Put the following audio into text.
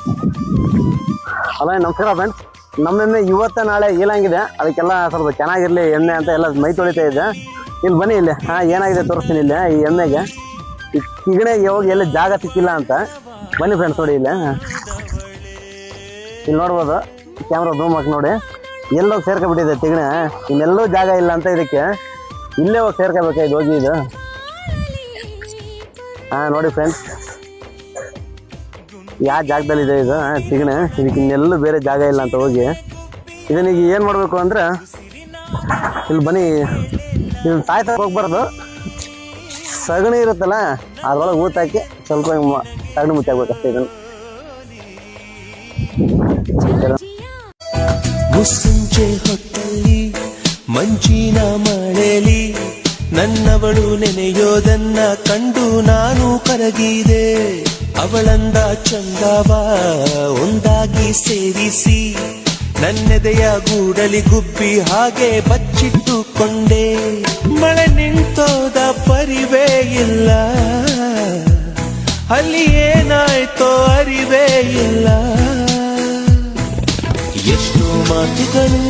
Hello ನಮಸ್ಕಾರ friends. ನಮ್ಮ ಎಮ್ಮೆ ಇವತ್ತು ನಾಳೆ ಈಲಂಗಿದೆ, ಅದಕ್ಕೆಲ್ಲ ಸ್ವಲ್ಪ ಚೆನ್ನಾಗಿರಲಿ ಎಣ್ಣೆ ಅಂತ ಎಲ್ಲ ಮೈ ತೊಳಿತಾ ಇದೆ. ಇಲ್ಲಿ ಬನ್ನಿ, ಇಲ್ಲಿ ಏನಾಗಿದೆ ತೋರಿಸ್ತೀನಿ. ಇಲ್ಲಿ ಈ ಎಮ್ಮೆಗೆ ಈ ತಿಗಣೆಗೆ ಹೋಗಿ ಎಲ್ಲಿ ಜಾಗ ಸಿಕ್ಕಿಲ್ಲ ಅಂತ. ಬನ್ನಿ ಫ್ರೆಂಡ್ಸ್, ನೋಡಿ ಇಲ್ಲಿ ನೋಡ್ಬೋದು, ಕ್ಯಾಮ್ರಾ ಝೂಮ್ ಹಾಕಿ ನೋಡಿ. ಎಲ್ಲೋಗಿ ಸೇರ್ಕೊಬಿಟ್ಟಿದೆ ತಿಗಣೆ, ಇನ್ನೆಲ್ಲೂ ಜಾಗ ಇಲ್ಲ ಅಂತ ಇದಕ್ಕೆ. ಇಲ್ಲೇ ಹೋಗಿ ಸೇರ್ಕೋಬೇಕಾಯ್ತು ಹೋಗಿ ಇದು. ನೋಡಿ ಫ್ರೆಂಡ್ಸ್, ಯಾವ ಜಾಗದಲ್ಲಿದೆ ಇದು ತಿಗಣೆ. ಇದಕ್ಕೆ ಇನ್ನೆಲ್ಲೂ ಬೇರೆ ಜಾಗ ಇಲ್ಲ ಅಂತ ಹೋಗಿ ಇದನ್ನೀಗ ಏನು ಮಾಡಬೇಕು ಅಂದ್ರೆ, ಇಲ್ಲಿ ಬನ್ನಿ, ಇದನ್ನು ಸಾಯ್ತಾ ಹೋಗ್ಬಾರ್ದು. ಸಗಣಿ ಇರುತ್ತಲ್ಲ ಅದ್ರೊಳಗೆ ಊತಾಕಿ ಸ್ವಲ್ಪ ಸಗಣಿ ಮುಚ್ಚಾಕ್ಬೇಕಷ್ಟೇ ಇದನ್ನು. ಮುಸ್ಸಂಜೆ ಹೊತ್ತಲ್ಲಿ ಮಂಜಿನ ಮಳೆಲಿ ನನ್ನವಳು ನೆನೆಯೋದನ್ನ ಕಂಡು ನಾನು ಕರಗಿದೆ. ಅವಳಂದ ಚಂದವ ಒಂದಾಗಿ ಸೇರಿಸಿ ನನ್ನೆದೆಯ ಗೂಡಲಿ ಗುಬ್ಬಿ ಹಾಗೆ ಬಚ್ಚಿಟ್ಟುಕೊಂಡೆ. ಮಳೆ ನಿಂತೋದ ಪರಿವೇ ಇಲ್ಲ, ಅಲ್ಲಿ ಏನಾಯ್ತೋ ಅರಿವೇ ಇಲ್ಲ. ಎಷ್ಟೋ ಮಾತುಗಳು